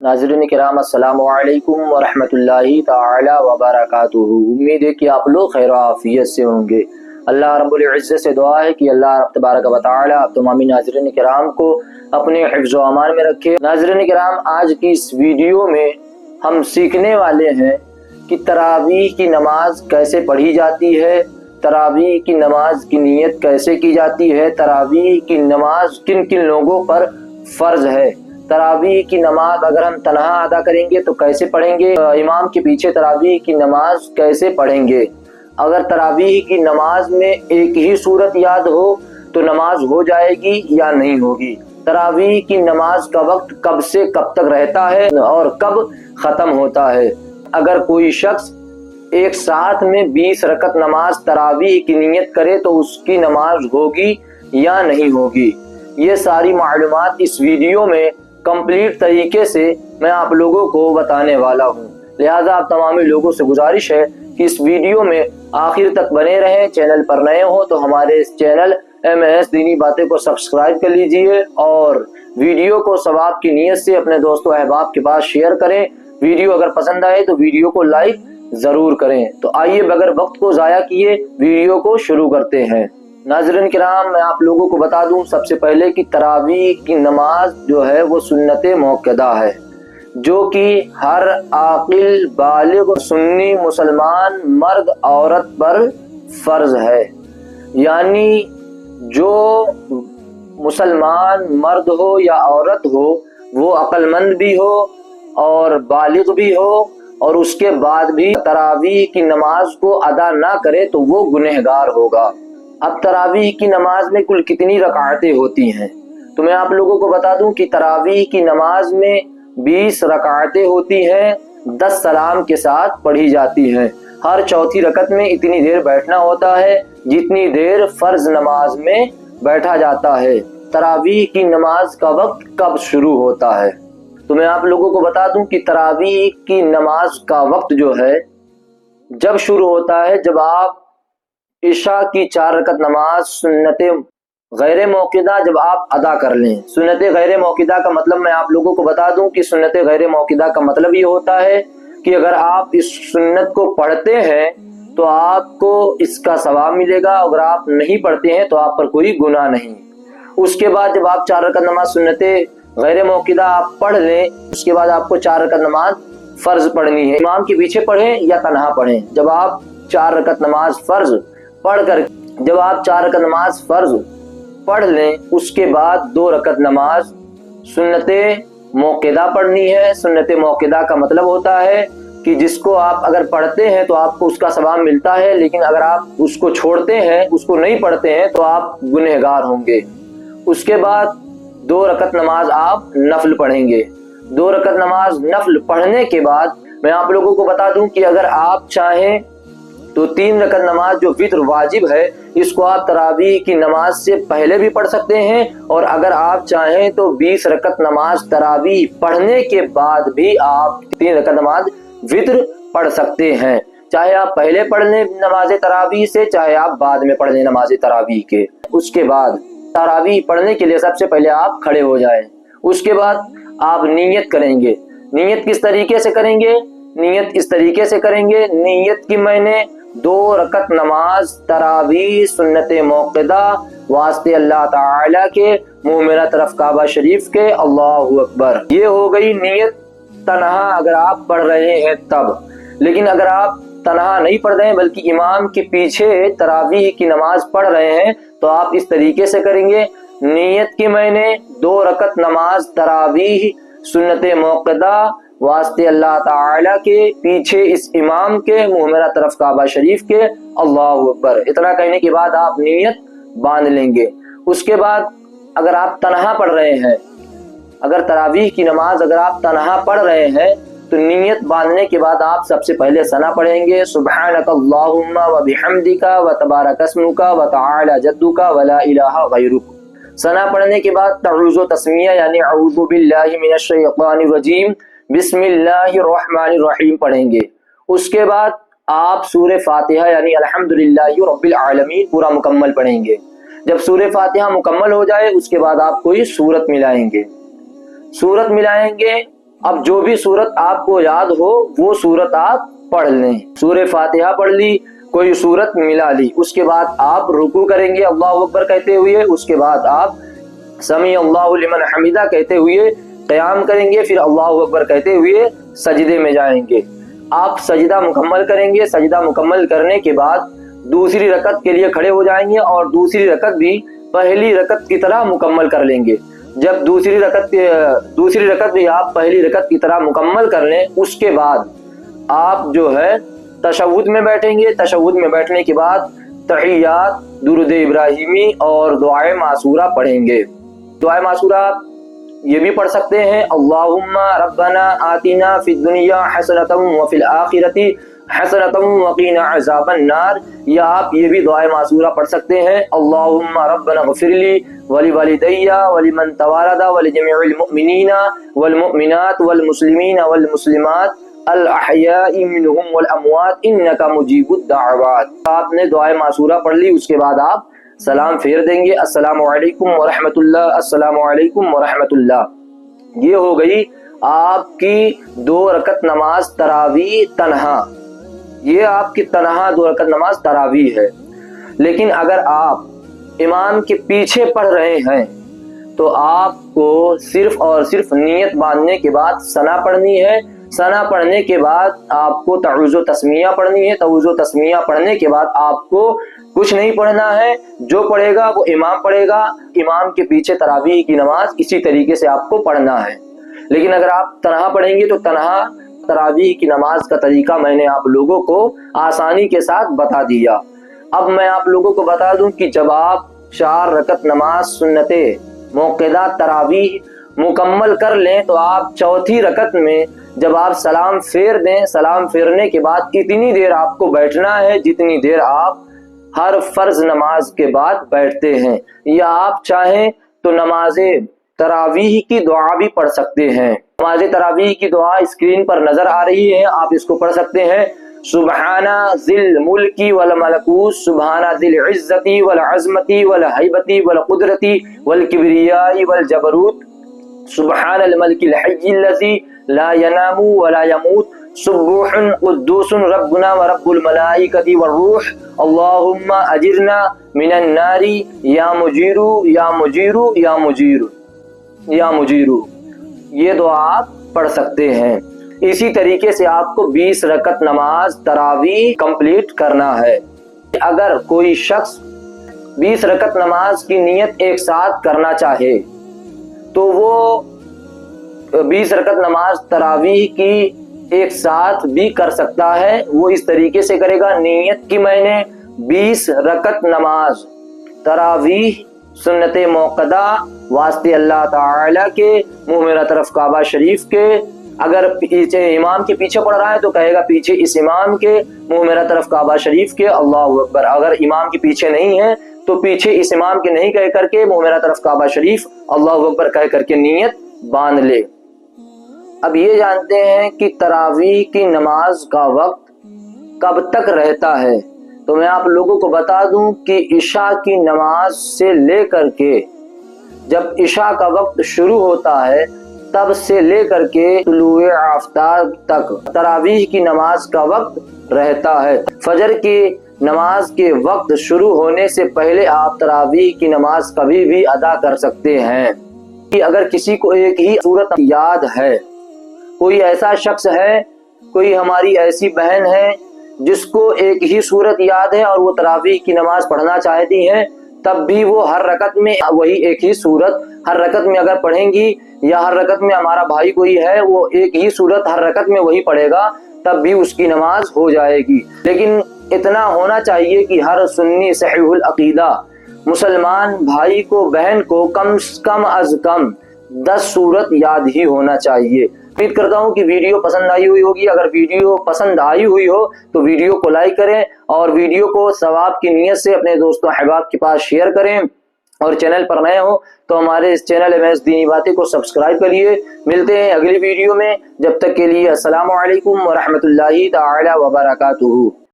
नाज़रीन किराम अस्सलामु अलैकुम व रहमतुल्लाहि ताला व बरकातुहू। उम्मीद है कि आप लोग खैर आफियत से होंगे। अल्लाह रब्बुल इज़्ज़त से दुआ है कि अल्लाह तबारक व तआला आप तमामी नाज़रीन किराम को अपने हिफ्ज़ व अमान में रखे। नाज़रीन किराम, आज की इस वीडियो में हम सीखने वाले हैं कि तरावीह की नमाज कैसे पढ़ी जाती है, तरावीह की नमाज की नीयत कैसे की जाती है, तरावीह की नमाज किन किन लोगों पर फ़र्ज है, तरावीह की नमाज अगर हम तन्हा अदा करेंगे तो कैसे पढ़ेंगे, इमाम के पीछे तरावीह की नमाज कैसे पढ़ेंगे, अगर तरावीह की नमाज में एक ही सूरत याद हो तो नमाज हो जाएगी या नहीं होगी, तरावीह की नमाज का वक्त कब से कब तक रहता है और कब ख़त्म होता है, अगर कोई शख्स एक साथ में 20 रकत नमाज तरावीह की नियत करे तो उसकी नमाज होगी या नहीं होगी। ये सारी मालूमात इस वीडियो में कंप्लीट तरीके से मैं आप लोगों को बताने वाला हूँ। लिहाजा आप तमामी लोगों से गुजारिश है कि इस वीडियो में आखिर तक बने रहें। चैनल पर नए हो तो हमारे इस चैनल MS दीनी बातें को सब्सक्राइब कर लीजिए और वीडियो को सवाब की नीयत से अपने दोस्तों अहबाब के पास शेयर करें। वीडियो अगर पसंद आए तो वीडियो को लाइक जरूर करें। तो आइए बगैर वक्त को ज़ाया किए वीडियो को शुरू करते हैं। नाज़रीन किराम, मैं आप लोगों को बता दूं सबसे पहले कि तरावीह की नमाज जो है वो सुन्नत मौक़दा है, जो कि हर आकिल बालिग सुन्नी मुसलमान मर्द औरत पर फ़र्ज है। यानी जो मुसलमान मर्द हो या औरत हो वो अक्लमंद भी हो और बालिग भी हो और उसके बाद भी तरावीह की नमाज को अदा ना करे तो वो गुनहगार होगा। अब तरावीह की नमाज में कुल कितनी रकातें होती हैं तो मैं आप लोगों को बता दूं कि तरावीह की नमाज में 20 रकातें होती हैं, 10 सलाम के साथ पढ़ी जाती हैं। हर चौथी रकत में इतनी देर बैठना होता है जितनी देर फर्ज नमाज में बैठा जाता है। तरावीह की नमाज का वक्त कब शुरू होता है तो मैं आप लोगों को बता दूं कि तरावीह की नमाज का वक्त जो है जब शुरू होता है जब आप इशा की 4 रकत नमाज सुन्नत गैर मौक़दा जब आप अदा कर लें। सुन्नत गैर मौक़दा का मतलब मैं आप लोगों को बता दूं कि सुन्नत गैर मौक़दा का मतलब ये होता है कि अगर आप इस सुन्नत को पढ़ते हैं तो आपको इसका सवाब मिलेगा, अगर आप नहीं पढ़ते हैं तो आप पर कोई गुनाह नहीं। उसके बाद जब आप 4 रकत नमाज सुन्नत गैर मौक़दा आप पढ़ लें, उसके बाद आपको 4 रकत नमाज फ़र्ज पढ़नी है। इमाम के पीछे पढ़ें या तन्हा पढ़ें, जब आप 4 रकत नमाज फ़र्ज पढ़कर जब आप 4 रकत नमाज फ़र्ज पढ़ लें उसके बाद 2 रकत नमाज सुन्नत मौक़दा पढ़नी है। सुन्नत मौक़दा का मतलब होता है कि जिसको आप अगर पढ़ते हैं तो आपको उसका सवाब मिलता है, लेकिन अगर आप उसको छोड़ते हैं, उसको नहीं पढ़ते हैं तो आप गुनहगार होंगे। उसके बाद 2 रकत नमाज आप नफल पढ़ेंगे। 2 रकत नमाज नफल पढ़ने के बाद मैं आप लोगों को बता दूं कि अगर आप चाहें तो 3 रकत नमाज जो वित्र वाजिब है इसको आप तरावीह की नमाज से पहले भी पढ़ सकते हैं, और अगर आप चाहें तो 20 रकत नमाज तरावीह पढ़ने के बाद भी आप 3 रकत नमाज वित्र पढ़ सकते हैं। चाहे आप पहले पढ़ लें नमाज तरावीह से, चाहे आप बाद में पढ़ लें नमाज तरावीह के। उसके बाद तरावीह पढ़ने के लिए सबसे पहले आप खड़े हो जाएं। उसके बाद आप नीयत करेंगे। नीयत किस तरीके से करेंगे? नीयत इस तरीके से करेंगे, नीयत की मैंने 2 रकत नमाज तरावीह सुन्नत मौक़दा वास्ते अल्लाह ताला के, मुँह मेरा तरफ काबा शरीफ के, अल्लाहु अकबर। ये हो गई नीयत तन्हा अगर आप पढ़ रहे हैं तब। लेकिन अगर आप तन्हा नहीं पढ़ रहे हैं बल्कि इमाम के पीछे तरावीह की नमाज पढ़ रहे हैं तो आप इस तरीके से करेंगे, नीयत की मैंने 2 रकत नमाज तरावीह सुन्नत मौक़दा वास्ते अल्लाह ताला के, पीछे इस इमाम के, मुँह मेरा तरफ काबा शरीफ के, अल्लाहु अकबर। इतना कहने के बाद आप नीयत बांध लेंगे। उसके बाद अगर आप तन्हा पढ़ रहे हैं, अगर तरावीह की नमाज अगर आप तन्हा पढ़ रहे हैं तो नीयत बांधने के बाद आप सबसे पहले सना पढ़ेंगे, सुब्हानकल्लाहुम्मा व बिहम्दिका व तबारक अस्मुका व तआला जद्दुका व ला इलाहा गैरुक। सना पढ़ने के बाद तऊज़ु तस्मिया यानी अऊज़ु बिल्लाहि मिनश शैतानिर रजीम बिस्मिल्लाहिर रहमानिर रहीम पढ़ेंगे। उसके बाद आप सूरह फातिहा यानी अल्हम्दुलिल्लाहि रब्बिल आलमीन पूरा मुकम्मल पढ़ेंगे। जब सूरह फातिहा मुकम्मल हो जाए उसके बाद आप कोई सूरत मिलाएंगे। सूरत मिलाएंगे اب جو بھی صورت آپ کو یاد ہو وہ صورت آپ پڑھ لیں. سورہ فاتحہ پڑھ لی, کوئی صورت ملا لی, اس کے بعد آپ رکوع کریں گے اللہ اکبر کہتے ہوئے, اس کے بعد آپ سمیع اللہ لمن حمیدہ کہتے ہوئے قیام کریں گے, پھر اللہ اکبر کہتے ہوئے سجدے میں جائیں گے. آپ سجدہ مکمل کریں گے, سجدہ مکمل کرنے کے بعد دوسری رکعت کے لیے کھڑے ہو جائیں گے اور دوسری رکعت بھی پہلی رکعت کی طرح مکمل کر لیں گے. جب دوسری رکعت بھی آپ پہلی رکعت کی طرح مکمل کر لیں, اس کے بعد آپ جو ہے تشہد میں بیٹھیں گے. تشہد میں بیٹھنے کے بعد تحیات, درود ابراہیمی اور دعائے معصورہ پڑھیں گے. دعائے معصورہ یہ بھی پڑھ سکتے ہیں, اللہم ربنا آتنا فی الدنیا حسنۃ وفی الآخرۃ حسنۃ وقینا عذاب النار, یا آپ یہ بھی دعائے معصورہ پڑھ سکتے ہیں, اللہم ربنا اغفر لی ولوالدی ولمن توالد ولجمیع المؤمنین والمؤمنات والمسلمین والمسلمات الاحیاء منہم والاموات انک مجیب الدعوات. آپ نے دعائے معصورہ پڑھ لی, اس کے بعد آپ سلام پھیر دیں گے, السلام علیکم ورحمۃ اللہ, السلام علیکم ورحمۃ اللہ. یہ ہو گئی آپ کی 2 رکعت نماز تراویح تنہا. یہ آپ کی تنہا 2 رکعت نماز تراویح ہے. لیکن اگر آپ امام کے پیچھے پڑھ رہے ہیں تو آپ کو صرف اور صرف نیت باندھنے کے بعد ثنا پڑھنی ہے. ثنا پڑھنے کے بعد آپ کو تعوذ و تسمیہ پڑھنی ہے. تعوذ و تسمیہ پڑھنے کے بعد آپ کو کچھ نہیں پڑھنا ہے, جو پڑھے گا وہ امام پڑھے گا. امام کے پیچھے تراویح کی نماز اسی طریقے سے آپ کو پڑھنا ہے. لیکن اگر آپ تنہا پڑھیں گے تو تنہا تراویح کی نماز کا طریقہ میں نے آپ لوگوں کو آسانی کے ساتھ بتا دیا. اب میں آپ لوگوں کو بتا دوں کہ جب آپ 4 رکعت نماز سنت موقدہ تراویح مکمل کر لیں تو آپ چوتھی رکعت میں جب آپ سلام پھیر دیں, سلام پھیرنے کے بعد اتنی دیر آپ کو بیٹھنا ہے جتنی دیر آپ ہر فرض نماز کے بعد بیٹھتے ہیں. یا آپ چاہیں تو نماز تراویح کی دعا بھی پڑھ سکتے ہیں. نماز تراویح کی دعا اسکرین پر نظر آ رہی ہے, آپ اس کو پڑھ سکتے ہیں. سبحانہ ذی الملک والملکوت, سبحانہ ذی العزت والعظمت والہیبت والقدرت والکبریاء والجبروت, سبحان الملک الحی الذی لا ینام ولا یموت, سبوح قدوس ربنا ورب الملائکۃ والروح, اللہم اجرنا من النار یا مجیرو یا مجیرو یا مجیرو یا مجیرو. یہ دعا آپ پڑھ سکتے ہیں. اسی طریقے سے آپ کو 20 رکعت نماز تراویح کمپلیٹ کرنا ہے. اگر کوئی شخص 20 رکعت نماز کی نیت ایک ساتھ کرنا چاہے تو وہ 20 رکعت نماز تراویح کی ایک ساتھ بھی کر سکتا ہے. وہ اس طریقے سے کرے گا, نیت کی میں نے 20 رکعت نماز تراویح سنت موقدہ واسطے اللہ تعالی کے, منہ میرا طرف کعبہ شریف کے. اگر پیچھے امام کے پیچھے پڑھ رہا ہے تو کہے گا پیچھے اس امام کے, منہ میرا طرف کعبہ شریف کے, اللہ اکبر. اگر امام کے پیچھے نہیں ہے تو پیچھے اس امام کے نہیں کہہ کر کے منہ میرا طرف کعبہ شریف اللہ اکبر کہہ کر کے نیت باندھ لے. اب یہ جانتے ہیں کہ تراویح کی نماز کا وقت کب تک رہتا ہے. تو میں آپ لوگوں کو بتا دوں کہ عشاء کی نماز سے لے کر کے جب عشاء کا وقت شروع ہوتا ہے تب سے لے کر کے طلوع آفتاب تک تراویح کی نماز کا وقت رہتا ہے. فجر کی نماز کے وقت شروع ہونے سے پہلے آپ تراویح کی نماز کبھی بھی ادا کر سکتے ہیں. کہ اگر کسی کو ایک ہی صورت یاد ہے, کوئی ایسا شخص ہے, کوئی ہماری ایسی بہن ہے جس کو ایک ہی صورت یاد ہے اور وہ تراویح کی نماز پڑھنا چاہتی ہیں, تب بھی وہ ہر رکعت میں وہی ایک ہی صورت ہر رکعت میں اگر پڑھیں گی, یا ہر رکعت میں ہمارا بھائی کوئی ہے وہ ایک ہی صورت ہر رکعت میں وہی پڑھے گا, تب بھی اس کی نماز ہو جائے گی. لیکن اتنا ہونا چاہیے کہ ہر سنی صحیح العقیدہ مسلمان بھائی کو, بہن کو کم از کم 10 صورت یاد ہی ہونا چاہیے. امید کرتا ہوں کہ ویڈیو پسند آئی ہوئی ہوگی. اگر ویڈیو پسند آئی ہوئی ہو تو ویڈیو کو لائک کریں اور ویڈیو کو ثواب کی نیت سے اپنے دوستوں احباب کے پاس شیئر کریں, اور چینل پر نئے ہو تو ہمارے اس چینل MS دینی باتیں کو سبسکرائب کریے. ملتے ہیں اگلی ویڈیو میں, جب تک کے لیے السلام علیکم ورحمۃ اللہ تعالی وبرکاتہ.